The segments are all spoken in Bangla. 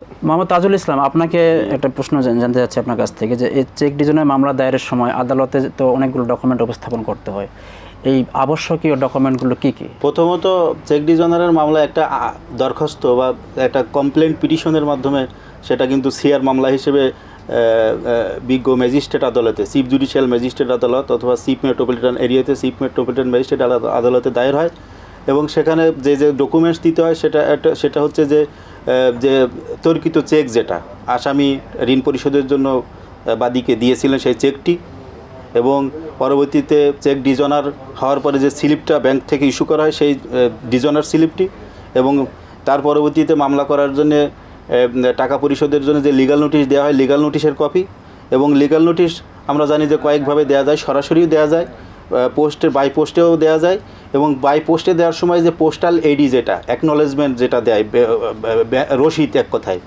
মোহাম্মদ তাজুল ইসলাম, আপনাকে একটা প্রশ্ন জানতে চাচ্ছি আপনার কাছ থেকে, যে এই চেক ডিভিশনের মামলা দায়েরের সময় আদালতে তো অনেকগুলো ডকুমেন্ট উপস্থাপন করতে হয়, এই আবশ্যকীয় ডকুমেন্টগুলো কি কি? প্রথমত চেক ডিভিশনারের মামলা একটা দরখাস্ত বা একটা কমপ্লেন পিটিশনের মাধ্যমে সেটা কিন্তু সিআর মামলা হিসেবে বিজ্ঞ ম্যাজিস্ট্রেট আদালতে, চিফ জুডিশিয়াল ম্যাজিস্ট্রেট আদালত অথবা চিফ মেট্রোপলিটন এরিয়াতে চিফ মেট্রোপলিটন ম্যাজিস্ট্রেট আদালতে দায়ের হয়। এবং সেখানে যে যে ডকুমেন্টস দিতে হয় সেটা হচ্ছে যে তর্কিত চেক, যেটা আসামি ঋণ পরিশোধের জন্য বাদীকে দিয়েছিলেন সেই চেকটি, এবং পরবর্তীতে চেক ডিজনার হওয়ার পরে যে স্লিপটা ব্যাংক থেকে ইস্যু করা হয় সেই ডিজনার স্লিপটি, এবং তার পরবর্তীতে মামলা করার জন্য টাকা পরিশোধের জন্য যে লিগ্যাল নোটিশ দেওয়া হয় লিগ্যাল নোটিশের কপি। এবং লিগ্যাল নোটিশ আমরা জানি যে কয়েকভাবে দেওয়া যায়, সরাসরিও দেওয়া যায়, বাই পোস্টেও দেওয়া যায়, এবং বাই পোস্টে দেওয়ার সময় যে পোস্টাল এডি, যেটা অ্যাকনোলেজমেন্ট যেটা দেয়, রসিদ, এক কথায়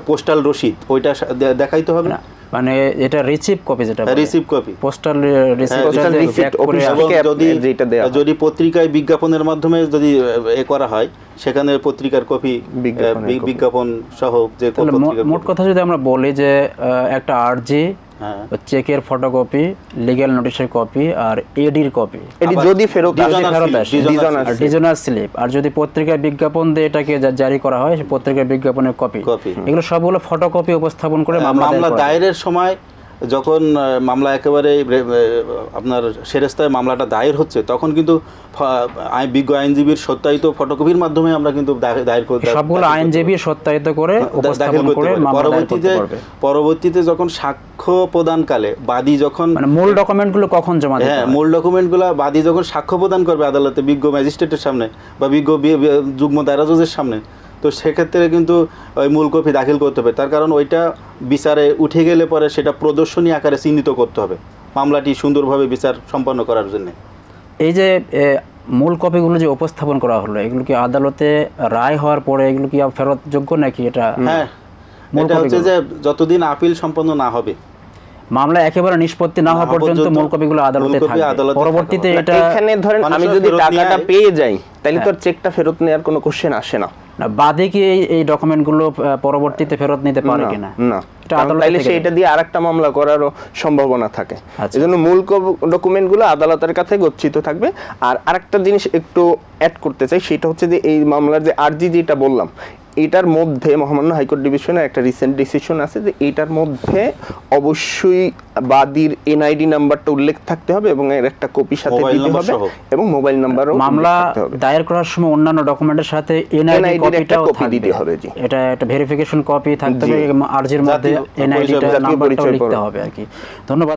পোস্টাল রসিদ, ওইটা দেখাইতে হবে না, মানে এটা রিসিভ কপি, যেটা রিসিভ কপি, পোস্টাল যদি পত্রিকায় বিজ্ঞাপনের মাধ্যমে যদি করা হয় সেখানে পত্রিকার কপি, বিজ্ঞাপন সহ যে। মোট কথা যদি আমরা বলি যে একটা আরজি, চেকের ফটোকপি, লিগ্যাল নোটিশের কপি আর এডির কপি, এডি যদি ফেরত আসে, ডিজনার স্লিপ, আর যদি পত্রিকায় বিজ্ঞাপন দিয়ে এটাকে জারি করা হয় সেই পত্রিকার বিজ্ঞাপনের কপি, এগুলো সবগুলো ফটোকপি উপস্থাপন করে মামলা দায়েরের সময়, যখন মামলা একেবারে আপনার সেরেস্তায় মামলাটা দায়ের হচ্ছে, তখন কিন্তু বিজ্ঞ আইনজীবীর সত্যায়িত ফটোকপির মাধ্যমে আমরা কিন্তু দায়ের করতে, সবগুলো আইনজীবী সত্যায়িত করে উপস্থাপন করে পরবর্তীতে যখন সাক্ষ্য প্রদানকালে বাদী যখন, মানে মূল ডকুমেন্টগুলো কখন জমা দেবে? হ্যাঁ, মূল ডকুমেন্টগুলো বাদী যখন সাক্ষ্য প্রদান করবে আদালতে বিজ্ঞ ম্যাজিস্ট্রেটের সামনে বা বিজ্ঞ যুগ্ম দায়রা জজের সামনে, তো সেক্ষেত্রে কিন্তু ওই মূল কপি দাখিল করতে হবে। তার কারণ ওইটা বিচারে উঠে গেলে পরে সেটা প্রদর্শনী আকারে চিহ্নিত করতে হবে মামলাটি সুন্দরভাবে বিচার সম্পন্ন করার জন্য। এই যে মূল কপিগুলো যে উপস্থাপন করা হলো, এগুলো কি আদালতে রায় হওয়ার পরে এগুলো কি ফেরতযোগ্য নাকি? এটা হ্যাঁ, এটা হচ্ছে যে যতদিন আপিল সম্পন্ন না হবে, মামলা একেবারে নিষ্পত্তি না হওয়া পর্যন্ত মূল কপিগুলো আদালতে থাকবে। পরবর্তীতে এটা, এখানে ধরেন আমি যদি টাকাটা পেয়ে যাই তাহলে তো চেকটা ফেরত নেওয়ার কোনো কোশ্চেন আসে না। বাদে কি এই ডকুমেন্টগুলো পরবর্তীতে ফেরত নিতে পারে কিনা? না, তাহলে সেটা দিয়ে আরেকটা মামলা করারও সম্ভাবনা থাকে। এজন্য মূল ডকুমেন্টগুলো আদালতের কাছে গচ্ছিত থাকবে। আর আরেকটা জিনিস একটু অ্যাড করতে চাই, সেটা হচ্ছে যে এই মামলার যে আরজি যেটা বললাম, এটার মধ্যে মহামান্য হাইকোর্ট ডিভিশনের একটা রিসেন্ট ডিসিশন আছে যে এটার মধ্যে অবশ্যই বাদীর এনআইডি নাম্বারটা উল্লেখ থাকতে হবে এবং এর একটা কপি সাথে দিতে হবে এবং মোবাইল নাম্বারও। মামলা দায়ের করার সময় অন্যান্য ডকুমেন্টের সাথে এনআইডি কপিটাও দিতে হবে। জি, এটা একটা ভেরিফিকেশন কপি থাকতে হবে, আরজির মধ্যে এনআইডিটা নাম্বারটাও লিখতে হবে আর কি। ধন্যবাদ।